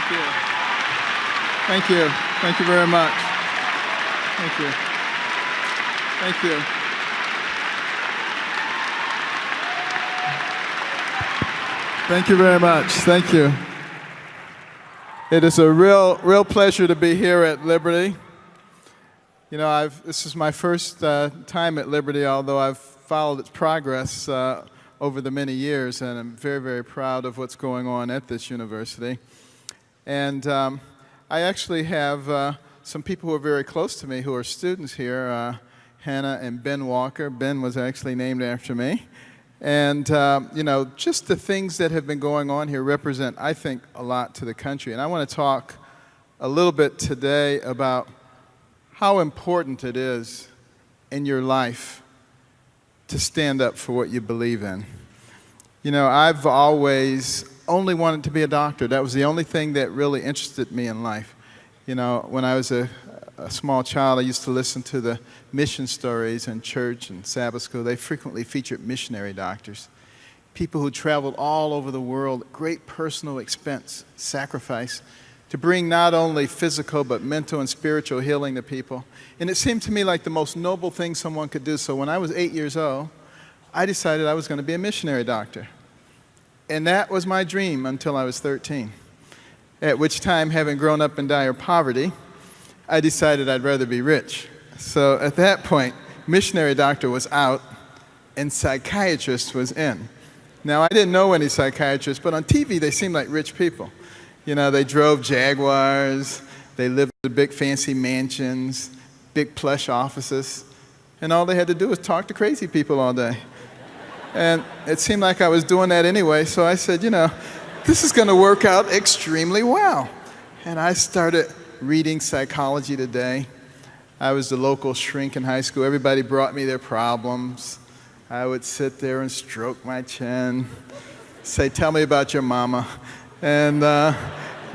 Thank you. Thank you. Thank you very much. Thank you. Thank you. Thank you very much. Thank you. It is a real pleasure to be here at Liberty. You know, this is my first time at Liberty, although I've followed its progress over the many years, and I'm very proud of what's going on at this university. And I actually have some people who are very close to me who are students here, Hannah and Ben Walker. Ben was actually named after me. And, you know, just the things that have been going on here represent, I think, a lot to the country. And I want to talk a little bit today about how important it is in your life to stand up for what you believe in. You know, I've always only wanted to be a doctor. That was the only thing that really interested me in life. You know, when I was a small child, I used to listen to the mission stories in church and Sabbath school. They frequently featured missionary doctors, people who traveled all over the world at great personal expense, sacrifice, to bring not only physical but mental and spiritual healing to people. And it seemed to me like the most noble thing someone could do. So when I was 8 years old, I decided I was going to be a missionary doctor. And that was my dream until I was 13, at which time, having grown up in dire poverty, I decided I'd rather be rich. So at that point, missionary doctor was out and psychiatrist was in. Now, I didn't know any psychiatrists, but on TV, they seemed like rich people. You know, they drove Jaguars, they lived in big fancy mansions, big plush offices, and all they had to do was talk to crazy people all day. And it seemed like I was doing that anyway, so I said, you know, this is going to work out extremely well. And I started reading Psychology Today. I was the local shrink in high school. Everybody brought me their problems. I would sit there and stroke my chin, say, tell me about your mama. And then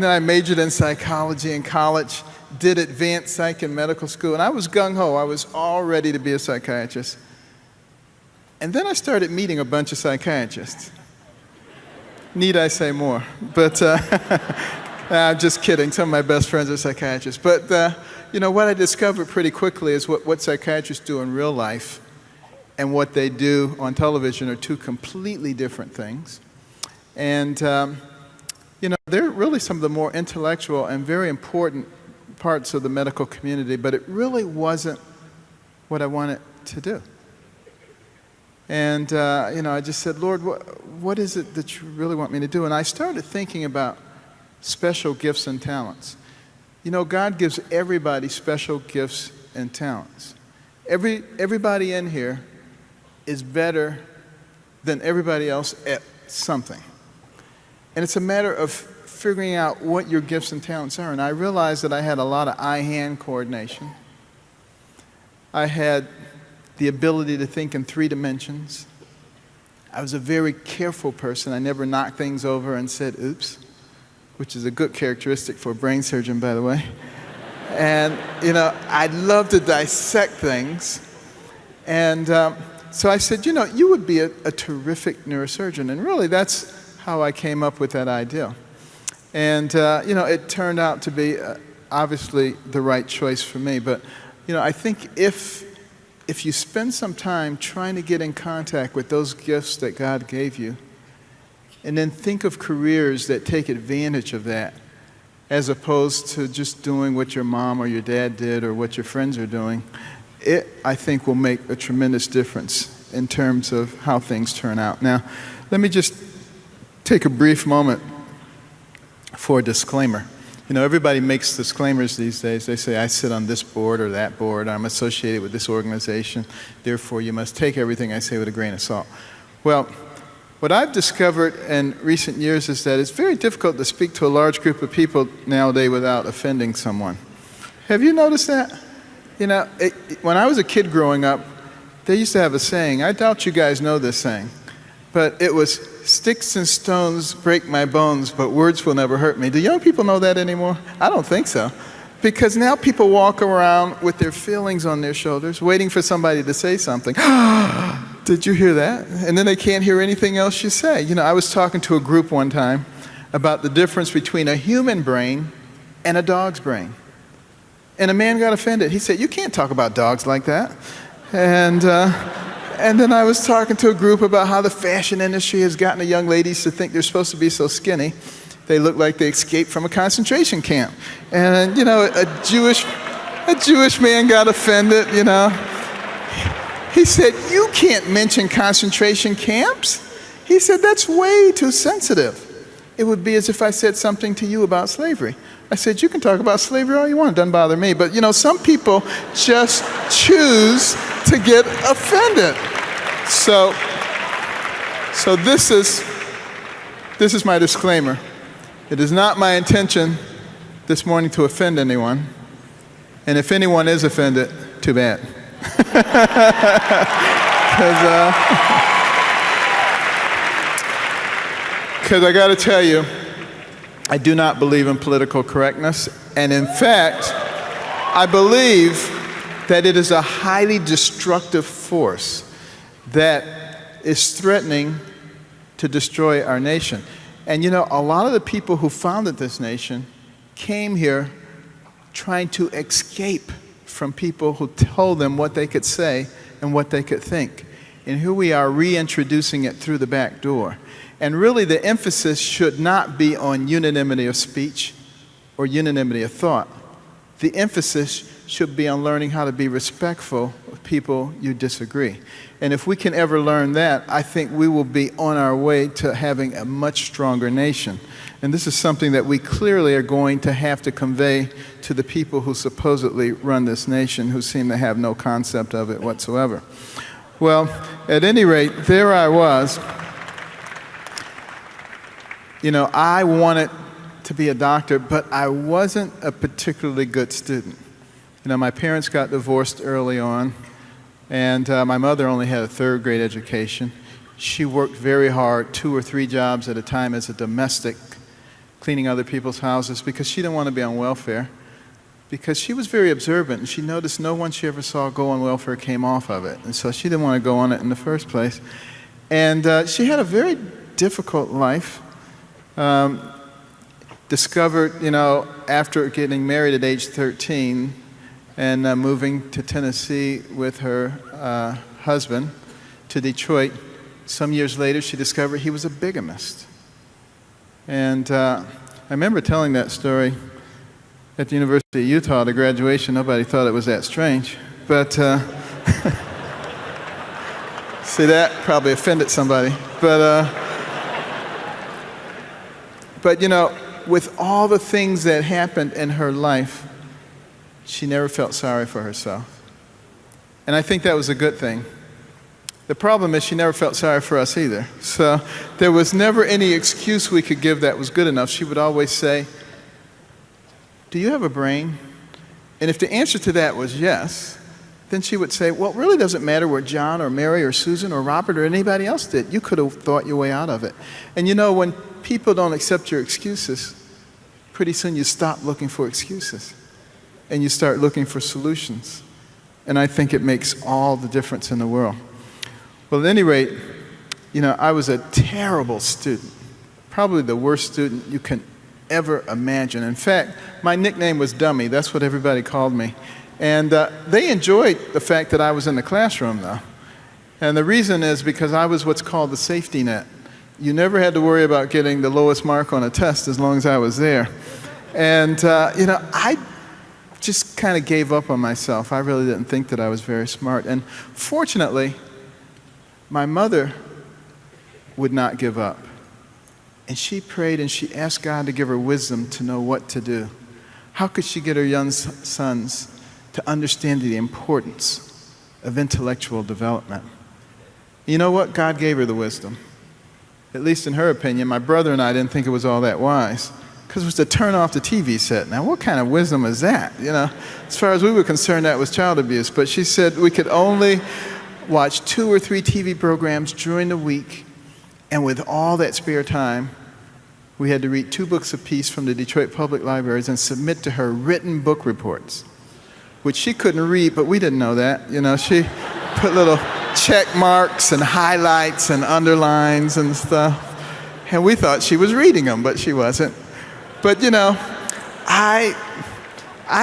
I majored in psychology in college, did advanced psych in medical school, and I was gung-ho. I was all ready to be a psychiatrist. And then I started meeting a bunch of psychiatrists. Need I say more? But I'm just kidding. Some of my best friends are psychiatrists. But you know, what I discovered pretty quickly is what psychiatrists do in real life and what they do on television are two completely different things. And you know, they're really some of the more intellectual and very important parts of the medical community, but it really wasn't what I wanted to do. And, you know, I just said, Lord, what is it that you really want me to do? And I started thinking about special gifts and talents. You know, God gives everybody special gifts and talents. Everybody in here is better than everybody else at something. And it's a matter of figuring out what your gifts and talents are. And I realized that I had a lot of eye-hand coordination. I had the ability to think in 3 dimensions. I was a very careful person. I never knocked things over and said, oops, which is a good characteristic for a brain surgeon, by the way. And, you know, I love to dissect things. And so I said, you know, you would be a terrific neurosurgeon. And really, that's how I came up with that idea. And, you know, it turned out to be obviously the right choice for me. But, you know, I think if you spend some time trying to get in contact with those gifts that God gave you, and then think of careers that take advantage of that, as opposed to just doing what your mom or your dad did or what your friends are doing, it, I think, will make a tremendous difference in terms of how things turn out. Now, let me just take a brief moment for a disclaimer. You know, everybody makes disclaimers these days. They say, I sit on this board or that board. I'm associated with this organization. Therefore, you must take everything I say with a grain of salt. Well, what I've discovered in recent years is that it's very difficult to speak to a large group of people nowadays without offending someone. Have you noticed that? You know, when I was a kid growing up, they used to have a saying. I doubt you guys know this saying. But it was, sticks and stones break my bones, but words will never hurt me. Do young people know that anymore? I don't think so. Because now people walk around with their feelings on their shoulders, waiting for somebody to say something. Did you hear that? And then they can't hear anything else you say. You know, I was talking to a group one time about the difference between a human brain and a dog's brain. And a man got offended. He said, "You can't talk about dogs like that." And then I was talking to a group about how the fashion industry has gotten the young ladies to think they're supposed to be so skinny. They look like they escaped from a concentration camp. And, a Jewish man got offended, He said, "You can't mention concentration camps." He said, "That's way too sensitive. It would be as if I said something to you about slavery." I said, "You can talk about slavery all you want, it doesn't bother me." But some people just choose to get offended. So this is my disclaimer. It is not my intention this morning to offend anyone. And if anyone is offended, too bad. Because I got to tell you, I do not believe in political correctness. And in fact, I believe that it is a highly destructive force that is threatening to destroy our nation. And a lot of the people who founded this nation came here trying to escape from people who told them what they could say and what they could think. And here we are reintroducing it through the back door. And really the emphasis should not be on unanimity of speech or unanimity of thought. The emphasis should be on learning how to be respectful of people you disagree. And if we can ever learn that, I think we will be on our way to having a much stronger nation. And this is something that we clearly are going to have to convey to the people who supposedly run this nation, who seem to have no concept of it whatsoever. Well, at any rate, there I was. I wanted to be a doctor, but I wasn't a particularly good student. My parents got divorced early on, and my mother only had a third grade education. She worked very hard, 2 or 3 jobs at a time as a domestic, cleaning other people's houses, because she didn't want to be on welfare, because she was very observant, and she noticed no one she ever saw go on welfare came off of it, and so she didn't want to go on it in the first place. And she had a very difficult life. Discovered, after getting married at age 13 and moving to Tennessee with her husband to Detroit, some years later she discovered he was a bigamist. And I remember telling that story at the University of Utah at graduation. Nobody thought it was that strange. But see, that probably offended somebody. But with all the things that happened in her life, she never felt sorry for herself. And I think that was a good thing. The problem is she never felt sorry for us either. So there was never any excuse we could give that was good enough. She would always say, "Do you have a brain?" And if the answer to that was yes, then she would say, "Well, it really doesn't matter what John or Mary or Susan or Robert or anybody else did. You could have thought your way out of it." And when people don't accept your excuses, pretty soon you stop looking for excuses and you start looking for solutions. And I think it makes all the difference in the world. Well, at any rate, I was a terrible student, probably the worst student you can ever imagine. In fact, my nickname was Dummy. That's what everybody called me. And they enjoyed the fact that I was in the classroom, though. And the reason is because I was what's called the safety net. You never had to worry about getting the lowest mark on a test as long as I was there. And, I just kind of gave up on myself. I really didn't think that I was very smart. And fortunately, my mother would not give up. And she prayed and she asked God to give her wisdom to know what to do. How could she get her young sons to understand the importance of intellectual development? You know what? God gave her the wisdom. At least in her opinion. My brother and I didn't think it was all that wise, because it was to turn off the TV set. Now, what kind of wisdom is that? As far as we were concerned, that was child abuse. But she said we could only watch 2 or 3 TV programs during the week, and with all that spare time, we had to read 2 books apiece from the Detroit Public Libraries and submit to her written book reports, which she couldn't read, but we didn't know that. She put little check marks and highlights and underlines and stuff. And we thought she was reading them, but she wasn't. But you know, I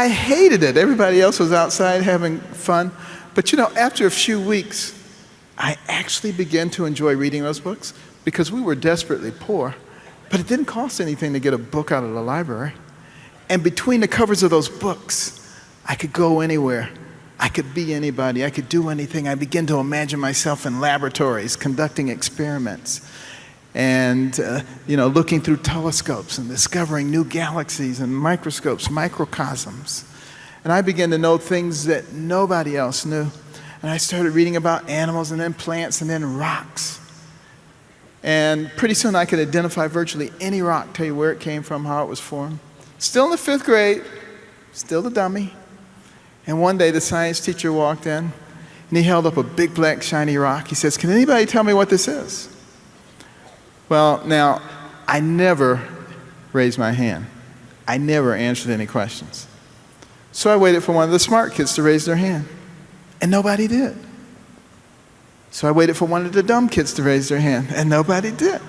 hated it. Everybody else was outside having fun. But you know, after a few weeks, I actually began to enjoy reading those books because we were desperately poor. But it didn't cost anything to get a book out of the library. And between the covers of those books, I could go anywhere. I could be anybody. I could do anything. I began to imagine myself in laboratories conducting experiments and looking through telescopes and discovering new galaxies and microscopes, microcosms. And I began to know things that nobody else knew. And I started reading about animals and then plants and then rocks. And pretty soon I could identify virtually any rock, tell you where it came from, how it was formed. Still in the 5th grade, still the dummy. And one day the science teacher walked in and he held up a big black shiny rock. He says, "Can anybody tell me what this is?" Well, now, I never raised my hand. I never answered any questions. So I waited for one of the smart kids to raise their hand, and nobody did. So I waited for one of the dumb kids to raise their hand, and nobody did.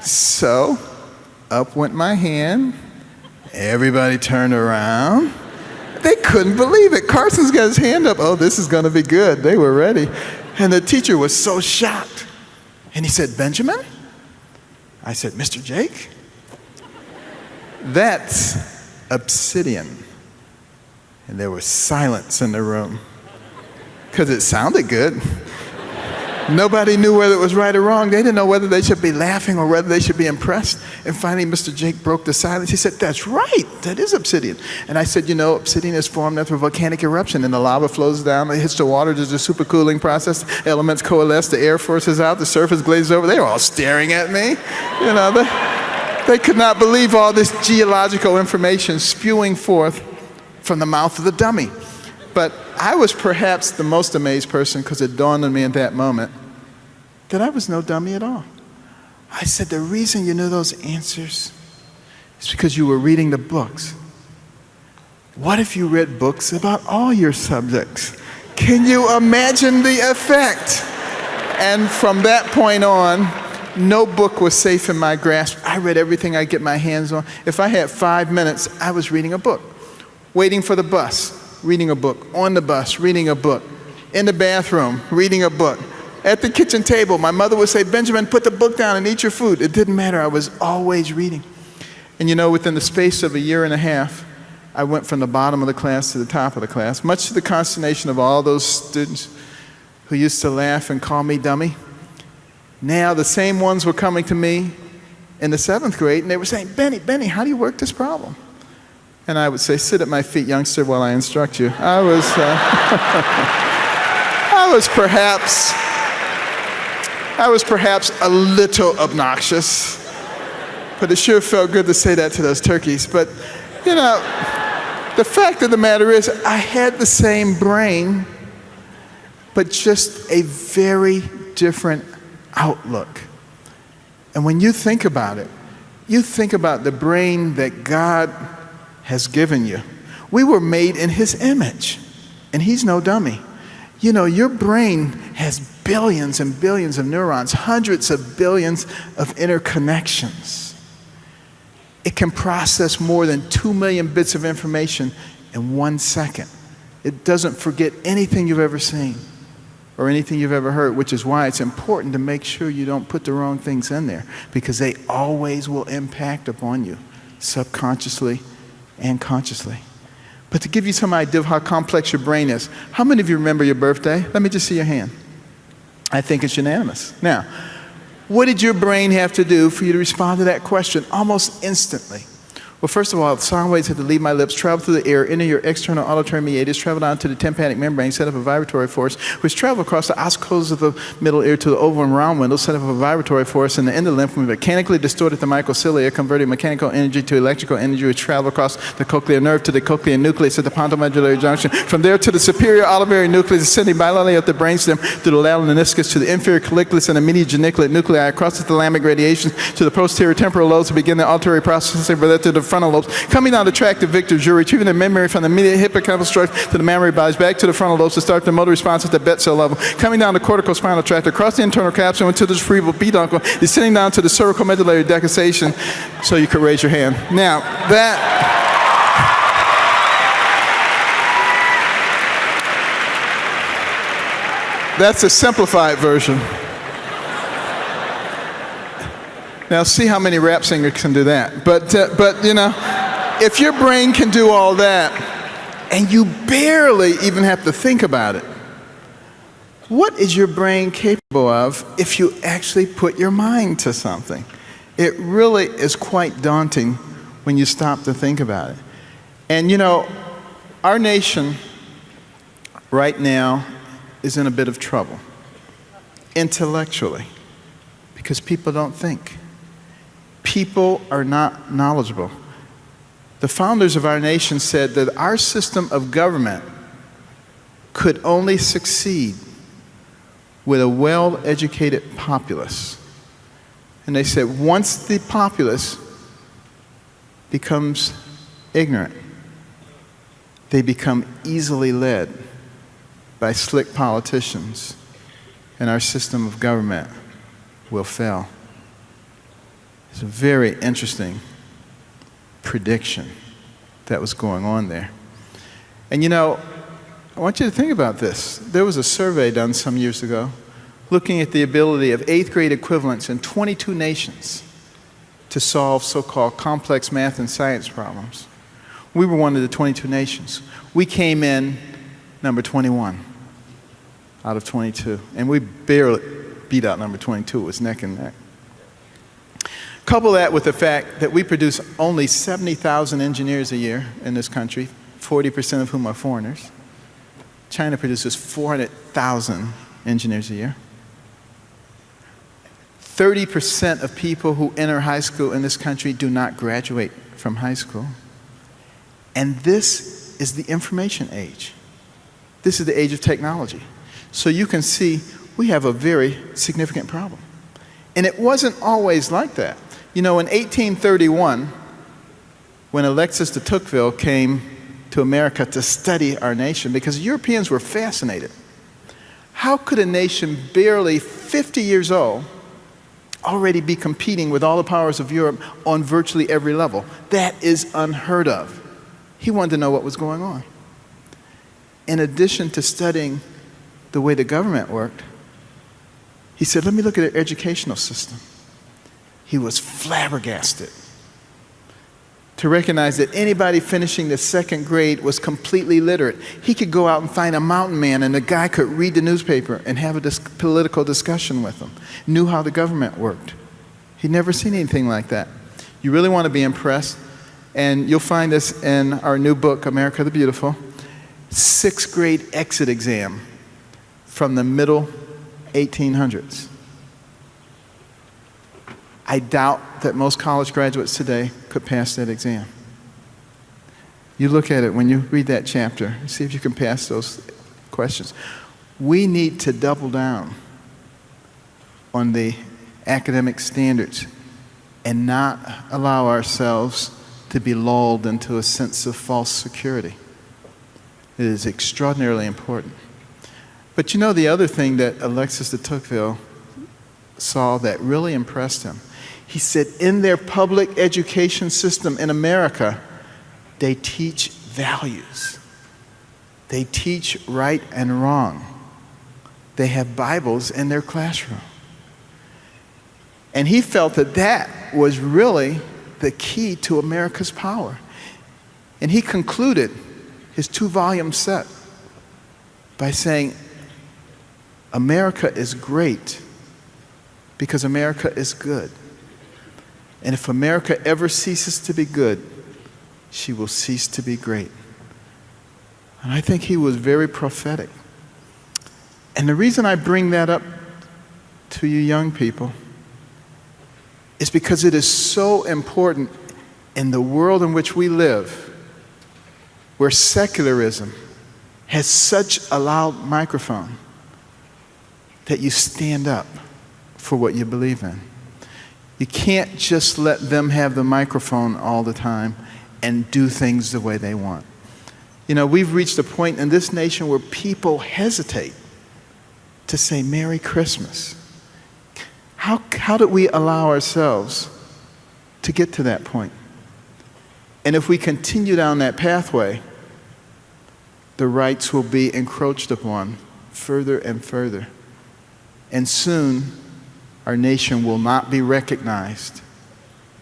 So up went my hand. Everybody turned around. They couldn't believe it. Carson's got his hand up. Oh, this is going to be good. They were ready. And the teacher was so shocked. And he said, "Benjamin?" I said, "Mr. Jake, that's obsidian." And there was silence in the room because it sounded good. Nobody knew whether it was right or wrong. They didn't know whether they should be laughing or whether they should be impressed. And finally, Mr. Jake broke the silence. He said, "That's right, that is obsidian." And I said, "You know, obsidian is formed after a volcanic eruption, and the lava flows down, it hits the water, there's a supercooling process, elements coalesce, the air forces out, the surface glazes over." They were all staring at me. You know, they could not believe all this geological information spewing forth from the mouth of the dummy. But I was perhaps the most amazed person because it dawned on me at that moment that I was no dummy at all. I said, "The reason you knew those answers is because you were reading the books. What if you read books about all your subjects? Can you imagine the effect?" And from that point on, no book was safe in my grasp. I read everything I get my hands on. If I had 5 minutes, I was reading a book. Waiting for the bus, reading a book. On the bus, reading a book. In the bathroom, reading a book. At the kitchen table, my mother would say, "Benjamin, put the book down and eat your food." It didn't matter. I was always reading. And you know, within the space of a year and a half, I went from the bottom of the class to the top of the class, much to the consternation of all those students who used to laugh and call me dummy. Now the same ones were coming to me in the 7th grade, and they were saying, Benny, how do you work this problem?" And I would say, "Sit at my feet, youngster, while I instruct you." I was perhaps a little obnoxious, but it sure felt good to say that to those turkeys. But, you know, the fact of the matter is I had the same brain, but just a very different outlook. And when you think about it, you think about the brain that God has given you. We were made in His image, and He's no dummy. You know, your brain has billions and billions of neurons, hundreds of billions of interconnections. It can process more than 2 million bits of information in 1 second. It doesn't forget anything you've ever seen or anything you've ever heard, which is why it's important to make sure you don't put the wrong things in there, because they always will impact upon you, subconsciously and consciously. But to give you some idea of how complex your brain is, how many of you remember your birthday? Let me just see your hand. I think it's unanimous. Now, what did your brain have to do for you to respond to that question almost instantly? Well, first of all, sound waves had to leave my lips, travel through the air, enter your external auditory mediators, travel down to the tympanic membrane, set up a vibratory force, which traveled across the ossicles of the middle ear to the oval and round window, set up a vibratory force in the endolymph, mechanically distorted the microcilia, converting mechanical energy to electrical energy, which traveled across the cochlear nerve to the cochlear nucleus at the pontomedullary junction, from there to the superior olivary nucleus, ascending bilaterally up the brainstem through the lateral meniscus to the inferior colliculus and the medial geniculate nuclei, across the thalamic radiations to the posterior temporal lobes to begin the auditory processing, but to the frontal lobes, coming down the tract of Victor Jury, retrieving the memory from the immediate hippocampal structure to the mammary bodies, back to the frontal lobes to start the motor response at the bet cell level, coming down the corticospinal tract, across the internal capsule into the cerebral peduncle, descending down to the cervical medullary decussation, so you could raise your hand. Now, that's a simplified version. Now, see how many rap singers can do that. But you know, if your brain can do all that, and you barely even have to think about it, what is your brain capable of if you actually put your mind to something? It really is quite daunting when you stop to think about it. And you know, our nation right now is in a bit of trouble, intellectually, because people don't think. People are not knowledgeable. The founders of our nation said that our system of government could only succeed with a well-educated populace. And they said once the populace becomes ignorant, they become easily led by slick politicians, and our system of government will fail. It's a very interesting prediction that was going on there. And you know, I want you to think about this. There was a survey done some years ago looking at the ability of 8th grade equivalents in 22 nations to solve so-called complex math and science problems. We were one of the 22 nations. We came in number 21 out of 22, and we barely beat out number 22. It was neck and neck. Couple that with the fact that we produce only 70,000 engineers a year in this country, 40% of whom are foreigners. China produces 400,000 engineers a year. 30% of people who enter high school in this country do not graduate from high school. And this is the information age. This is the age of technology. So you can see we have a very significant problem. And it wasn't always like that. You know, in 1831, when Alexis de Tocqueville came to America to study our nation, because Europeans were fascinated. How could a nation barely 50 years old already be competing with all the powers of Europe on virtually every level? That is unheard of. He wanted to know what was going on. In addition to studying the way the government worked, he said, let me look at their educational system. He was flabbergasted to recognize that anybody finishing the 2nd grade was completely literate. He could go out and find a mountain man, and the guy could read the newspaper and have a political discussion with him, knew how the government worked. He'd never seen anything like that. You really want to be impressed, and you'll find this in our new book, America the Beautiful, 6th grade exit exam from the middle 1800s. I doubt that most college graduates today could pass that exam. You look at it when you read that chapter, see if you can pass those questions. We need to double down on the academic standards and not allow ourselves to be lulled into a sense of false security. It is extraordinarily important. But you know, the other thing that Alexis de Tocqueville saw that really impressed him, he said, in their public education system in America, they teach values. They teach right and wrong. They have Bibles in their classroom. And he felt that that was really the key to America's power. And he concluded his 2-volume set by saying, America is great because America is good. And if America ever ceases to be good, she will cease to be great. And I think he was very prophetic. And the reason I bring that up to you young people is because it is so important in the world in which we live, where secularism has such a loud microphone, that you stand up for what you believe in. You can't just let them have the microphone all the time and do things the way they want. You know, we've reached a point in this nation where people hesitate to say Merry Christmas. How did we allow ourselves to get to that point? And if we continue down that pathway, the rights will be encroached upon further and further. And soon, our nation will not be recognized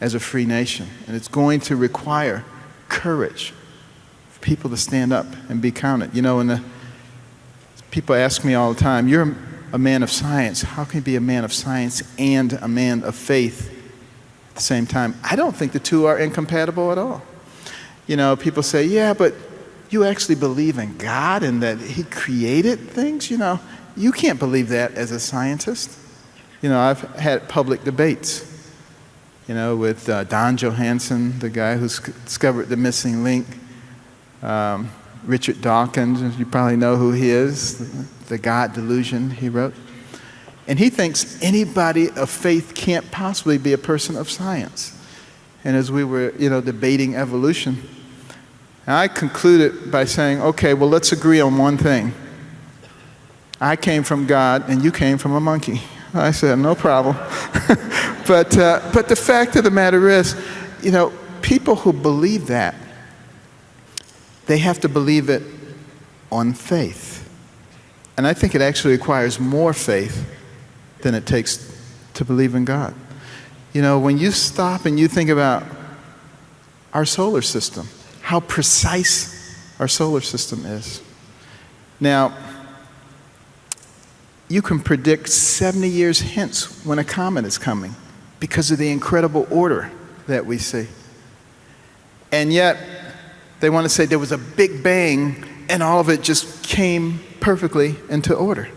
as a free nation. And it's going to require courage for people to stand up and be counted. You know, and people ask me all the time, you're a man of science. How can you be a man of science and a man of faith at the same time? I don't think the two are incompatible at all. You know, people say, yeah, but you actually believe in God and that He created things? You know, you can't believe that as a scientist. You know, I've had public debates, you know, with Don Johanson, the guy who discovered the missing link, Richard Dawkins, you probably know who he is, The God Delusion he wrote. And he thinks anybody of faith can't possibly be a person of science. And as we were, you know, debating evolution, I concluded by saying, okay, well, let's agree on one thing. I came from God and you came from a monkey. I said, no problem. But the fact of the matter is, you know, people who believe that, they have to believe it on faith. And I think it actually requires more faith than it takes to believe in God. You know, when you stop and you think about our solar system, how precise our solar system is. Now, you can predict 70 years hence when a comet is coming because of the incredible order that we see. And yet, they want to say there was a big bang and all of it just came perfectly into order.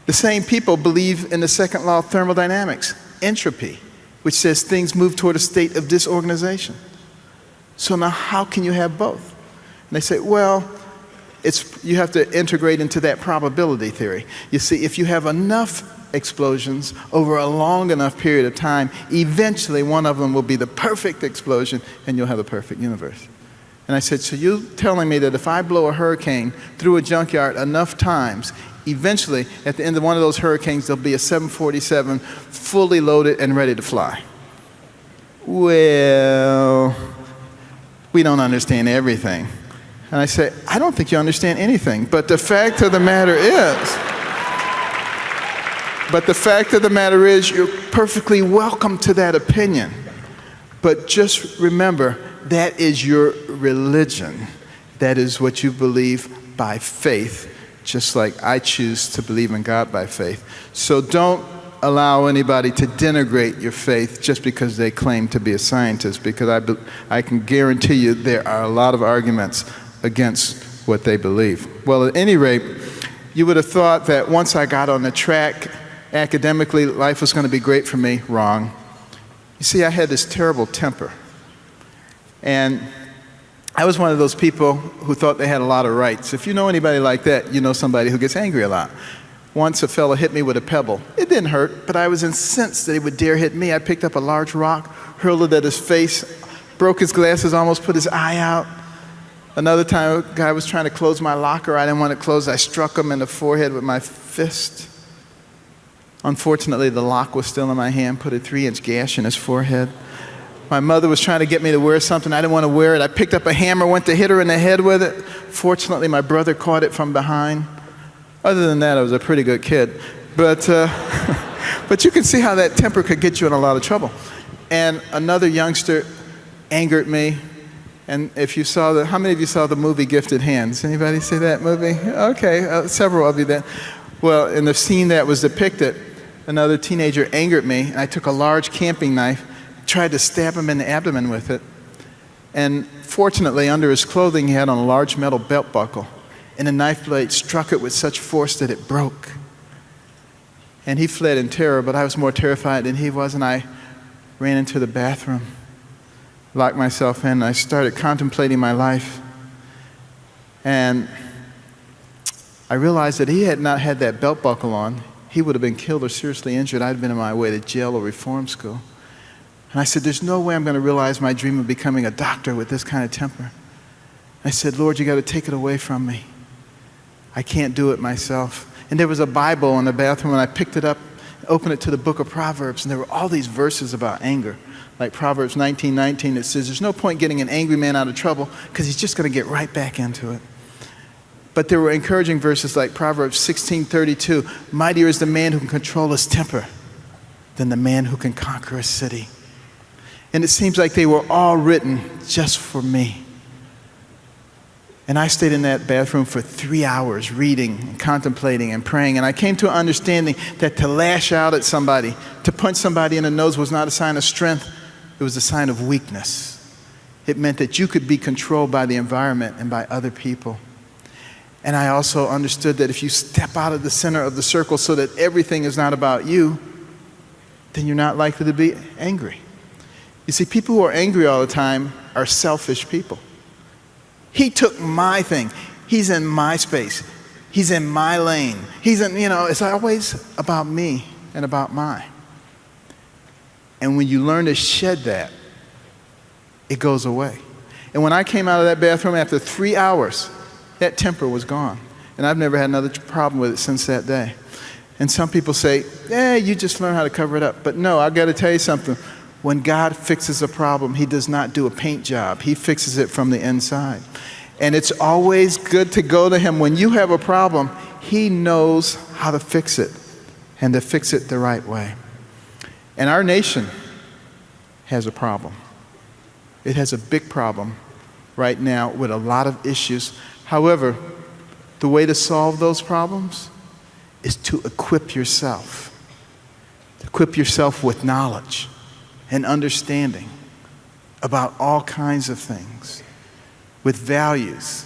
The same people believe in the second law of thermodynamics, entropy, which says things move toward a state of disorganization. So now how can you have both? And they say, well, you have to integrate into that probability theory. You see, if you have enough explosions over a long enough period of time, eventually one of them will be the perfect explosion and you'll have a perfect universe. And I said, so you're telling me that if I blow a hurricane through a junkyard enough times, eventually at the end of one of those hurricanes there'll be a 747 fully loaded and ready to fly? Well, we don't understand everything. And I say, I don't think you understand anything. But the fact of the matter is, you're perfectly welcome to that opinion. But just remember, that is your religion. That is what you believe by faith, just like I choose to believe in God by faith. So don't allow anybody to denigrate your faith just because they claim to be a scientist, because I can guarantee you there are a lot of arguments against what they believe. Well, at any rate, you would have thought that once I got on the track, academically, life was going to be great for me. Wrong. You see, I had this terrible temper. And I was one of those people who thought they had a lot of rights. If you know anybody like that, you know somebody who gets angry a lot. Once a fellow hit me with a pebble. It didn't hurt, but I was incensed that he would dare hit me. I picked up a large rock, hurled it at his face, broke his glasses, almost put his eye out. Another time, a guy was trying to close my locker. I didn't want it closed. I struck him in the forehead with my fist. Unfortunately, the lock was still in my hand, put a 3-inch gash in his forehead. My mother was trying to get me to wear something. I didn't want to wear it. I picked up a hammer, went to hit her in the head with it. Fortunately, my brother caught it from behind. Other than that, I was a pretty good kid. But you can see how that temper could get you in a lot of trouble. And another youngster angered me. And if you saw how many of you saw the movie Gifted Hands? Anybody see that movie? Okay, several of you then. Well, in the scene that was depicted, another teenager angered me, and I took a large camping knife, tried to stab him in the abdomen with it. And fortunately, under his clothing, he had on a large metal belt buckle, and the knife blade struck it with such force that it broke. And he fled in terror, but I was more terrified than he was, and I ran into the bathroom, locked myself in, and I started contemplating my life. And I realized that he had not had that belt buckle on, he would have been killed or seriously injured. I'd been on my way to jail or reform school. And I said, there's no way I'm going to realize my dream of becoming a doctor with this kind of temper. I said, Lord, you got to take it away from me. I can't do it myself. And there was a Bible in the bathroom, and I picked it up, opened it to the book of Proverbs, and there were all these verses about anger. Like Proverbs 19:19, it says, there's no point getting an angry man out of trouble because he's just going to get right back into it. But there were encouraging verses like Proverbs 16:32, mightier is the man who can control his temper than the man who can conquer a city. And it seems like they were all written just for me. And I stayed in that bathroom for 3 hours reading and contemplating and praying. And I came to an understanding that to lash out at somebody, to punch somebody in the nose was not a sign of strength. It was a sign of weakness. It meant that you could be controlled by the environment and by other people. And I also understood that if you step out of the center of the circle so that everything is not about you, then you're not likely to be angry. You see, people who are angry all the time are selfish people. He took my thing. He's in my space. He's in my lane. It's always about me and about mine. And when you learn to shed that, it goes away. And when I came out of that bathroom after 3 hours, that temper was gone. And I've never had another problem with it since that day. And some people say, you just learn how to cover it up. But no, I've got to tell you something. When God fixes a problem, he does not do a paint job. He fixes it from the inside. And it's always good to go to him. When you have a problem, he knows how to fix it and to fix it the right way. And our nation has a problem. It has a big problem right now with a lot of issues. However, the way to solve those problems is to equip yourself. Equip yourself with knowledge and understanding about all kinds of things, with values,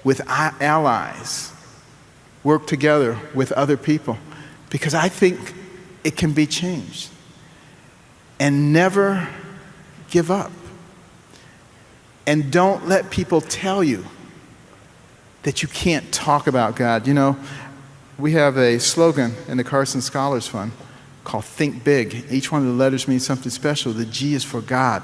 with allies, work together with other people, because I think it can be changed. And never give up. And don't let people tell you that you can't talk about God. We have a slogan in the Carson Scholars Fund called Think Big. Each one of the letters means something special. The G is for God.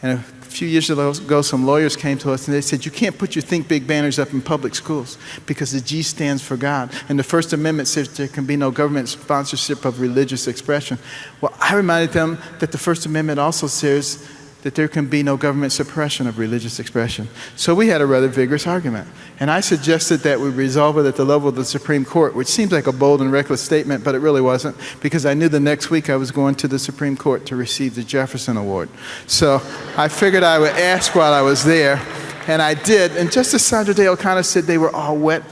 And a few years ago, some lawyers came to us and they said, you can't put your Think Big banners up in public schools because the G stands for God. And the First Amendment says there can be no government sponsorship of religious expression. Well, I reminded them that the First Amendment also says that there can be no government suppression of religious expression. So we had a rather vigorous argument. And I suggested that we resolve it at the level of the Supreme Court, which seems like a bold and reckless statement, but it really wasn't, because I knew the next week I was going to the Supreme Court to receive the Jefferson Award. So I figured I would ask while I was there, and I did. And Justice Sandra Day O'Connor said they were all wet.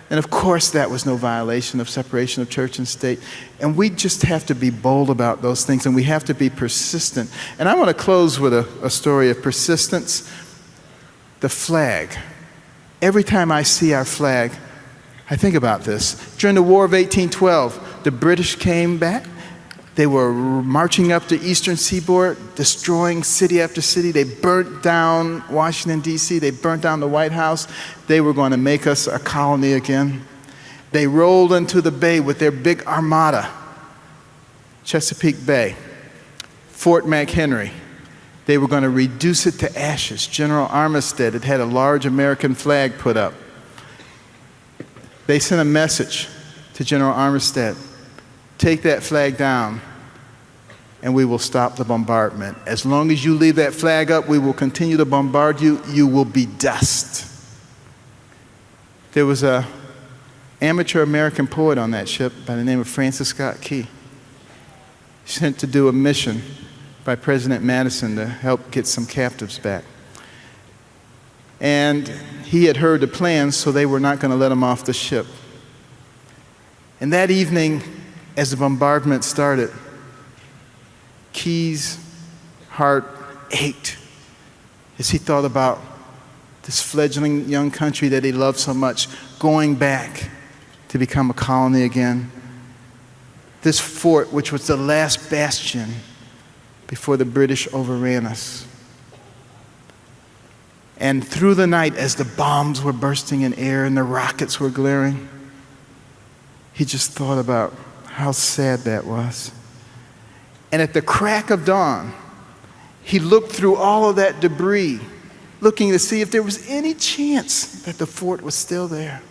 And of course, that was no violation of separation of church and state. And we just have to be bold about those things, and we have to be persistent. And I want to close with a story of persistence. The flag. Every time I see our flag, I think about this. During the War of 1812, the British came back. They were marching up the eastern seaboard, destroying city after city. They burnt down Washington, D.C. They burnt down the White House. They were going to make us a colony again. They rolled into the bay with their big armada, Chesapeake Bay, Fort McHenry. They were going to reduce it to ashes. General Armistead had had a large American flag put up. They sent a message to General Armistead. Take that flag down, and we will stop the bombardment. As long as you leave that flag up, we will continue to bombard you. You will be dust. There was an amateur American poet on that ship by the name of Francis Scott Key, sent to do a mission by President Madison to help get some captives back. And he had heard the plans, so they were not going to let him off the ship. And that evening, as the bombardment started, Key's heart ached as he thought about this fledgling young country that he loved so much, going back to become a colony again. This fort, which was the last bastion before the British overran us. And through the night, as the bombs were bursting in air and the rockets were glaring, he just thought about how sad that was. And at the crack of dawn, he looked through all of that debris, looking to see if there was any chance that the fort was still there.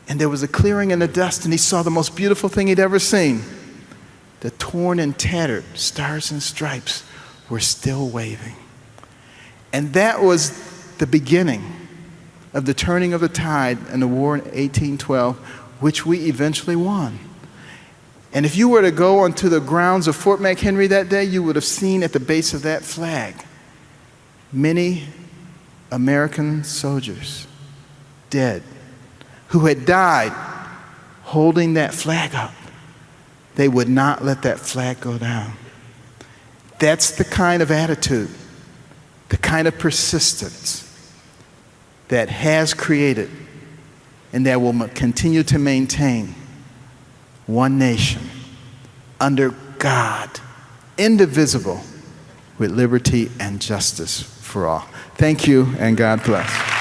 And there was a clearing in the dust, and he saw the most beautiful thing he'd ever seen. The torn and tattered stars and stripes were still waving. And that was the beginning of the turning of the tide in the war in 1812, which we eventually won. And if you were to go onto the grounds of Fort McHenry that day, you would have seen at the base of that flag many American soldiers dead who had died holding that flag up. They would not let that flag go down. That's the kind of attitude, the kind of persistence that has created and that will continue to maintain one nation under God, indivisible, with liberty and justice for all. Thank you, and God bless.